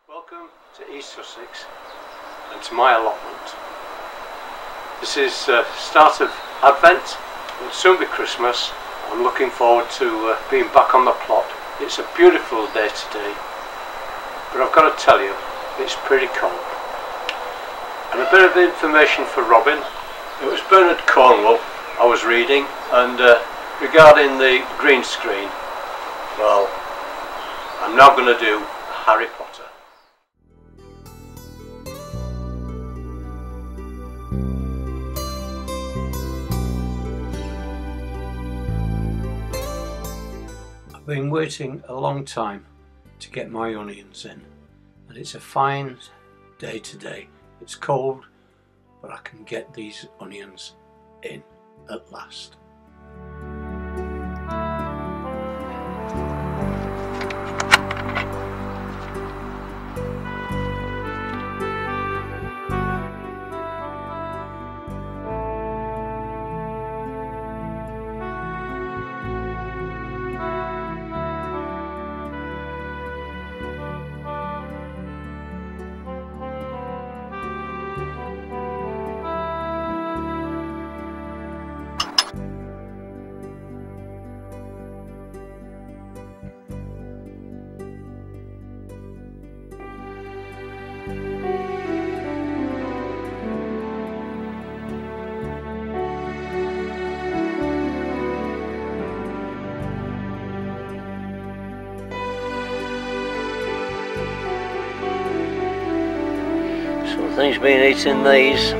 Welcome to East Sussex and to my allotment. This is start of Advent, it'll soon be Christmas. I'm looking forward to being back on the plot. It's a beautiful day today, but I've got to tell you, it's pretty cold. And a bit of information for Robin. It was Bernard Cornwell I was reading, and regarding the green screen, well, I'm now going to do Harry Potter. I've been waiting a long time to get my onions in, and it's a fine day today. It's cold, but I can get these onions in at last. Something's been eating these.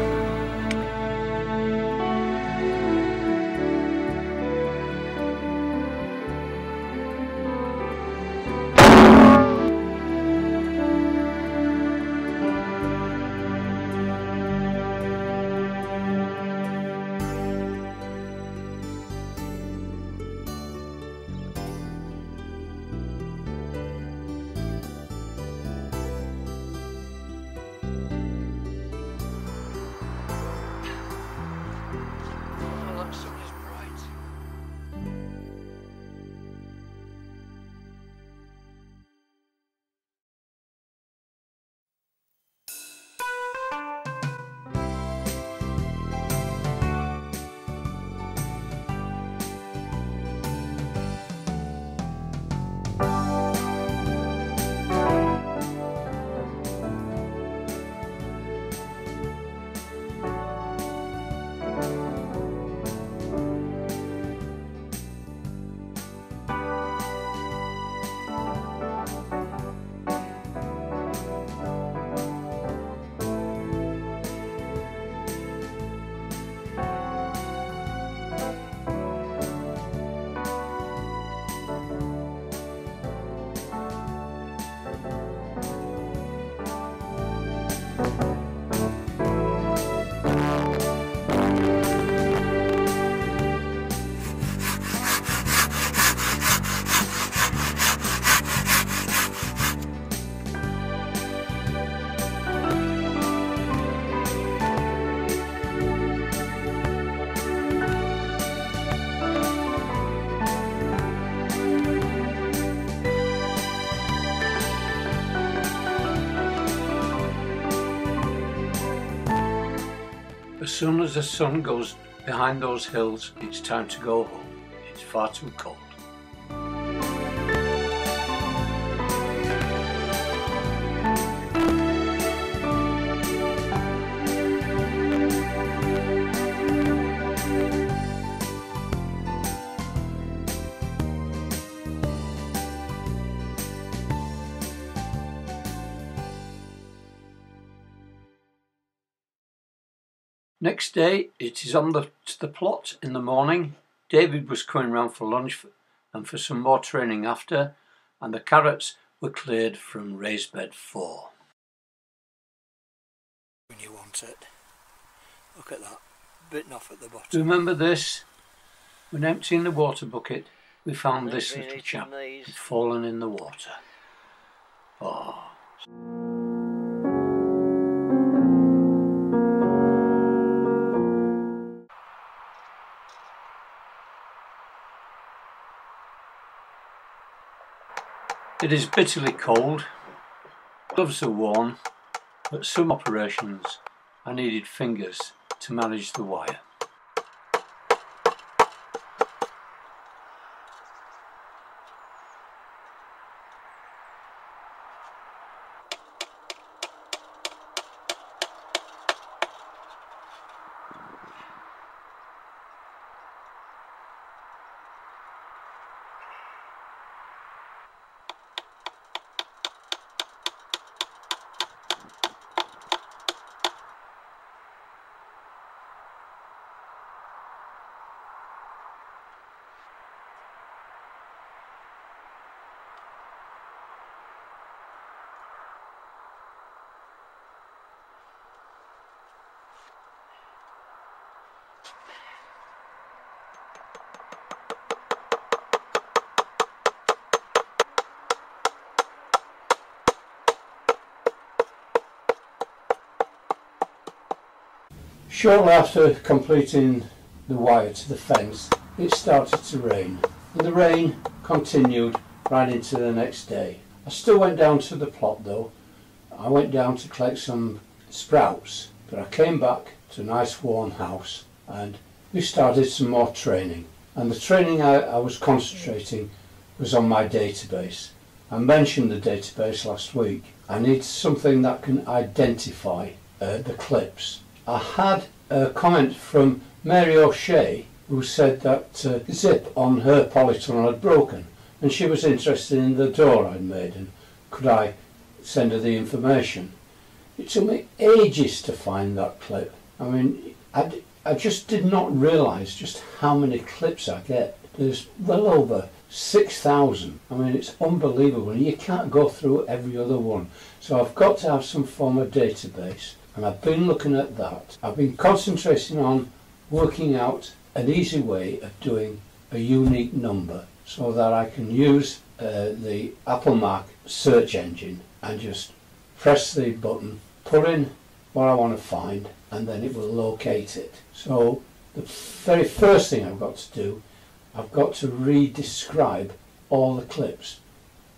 As soon as the sun goes behind those hills, it's time to go home. It's far too cold. Next day, it is on to the plot in the morning. David was coming round for lunch and for some more training after, and the carrots were cleared from raised bed 4. When you want it, look at that, bitten off at the bottom. Remember this? When emptying the water bucket, we found this little chap had fallen in the water. Oh. It is bitterly cold, gloves are worn, but some operations I needed fingers to manage the wire. Shortly after completing the wire to the fence, it started to rain, and the rain continued right into the next day. I still went down to the plot though. I went down to collect some sprouts, but I came back to a nice warm house and we started some more training. And the training I was concentrating was on my database. I mentioned the database last week. I need something that can identify the clips. I had a comment from Mary O'Shea who said that the zip on her polytunnel had broken and she was interested in the door I'd made and could I send her the information. It took me ages to find that clip. I mean, I just did not realise just how many clips I get. There's well over 6,000. I mean, it's unbelievable. You can't go through every other one. So I've got to have some form of database. And I've been looking at that. I've been concentrating on working out an easy way of doing a unique number so that I can use the Apple Mac search engine and just press the button, put in what I want to find, and then it will locate it. So the very first thing I've got to do, I've got to re-describe all the clips.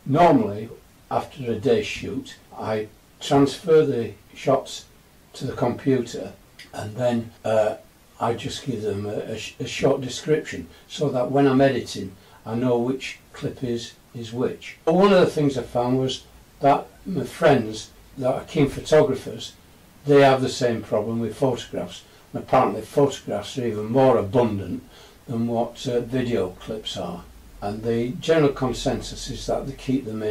Normally, after a day's shoot, I transfer the shots to the computer and then I just give them a short description so that when I'm editing I know which clip is which. But one of the things I found was that my friends that are keen photographers, they have the same problem with photographs, and apparently photographs are even more abundant than what video clips are, and the general consensus is that they keep them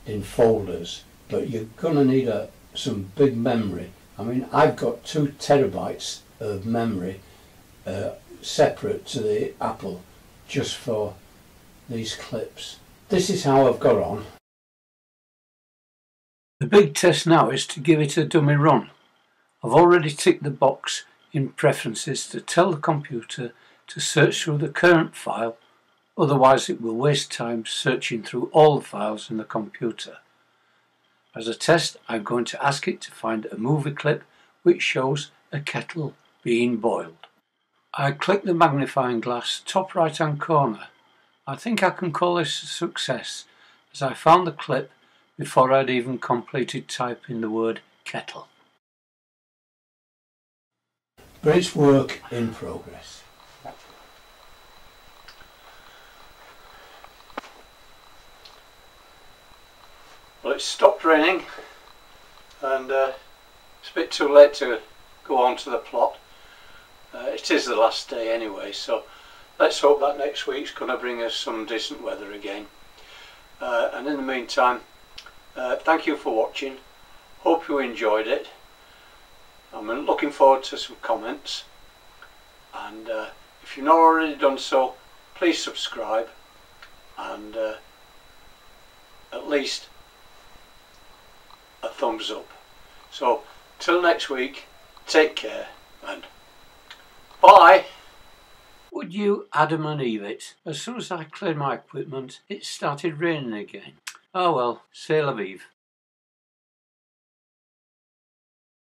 in folders, but you're going to need some big memory. I mean, I've got 2 terabytes of memory separate to the Apple just for these clips. This is how I've got on. The big test now is to give it a dummy run. I've already ticked the box in preferences to tell the computer to search through the current file, otherwise it will waste time searching through all the files in the computer. As a test, I'm going to ask it to find a movie clip which shows a kettle being boiled. I click the magnifying glass top right hand corner. I think I can call this a success, as I found the clip before I'd even completed typing the word kettle. But it's work in progress. Well, it's stopped raining and it's a bit too late to go on to the plot. It is the last day anyway, so let's hope that next week's going to bring us some decent weather again. And in the meantime, thank you for watching. Hope you enjoyed it. I'm looking forward to some comments, and if you've not already done so, please subscribe and at least a thumbs up. So till next week, take care and bye. Would you Adam and Eve it? As soon as I cleared my equipment, it started raining again. Oh well, c'est la vie.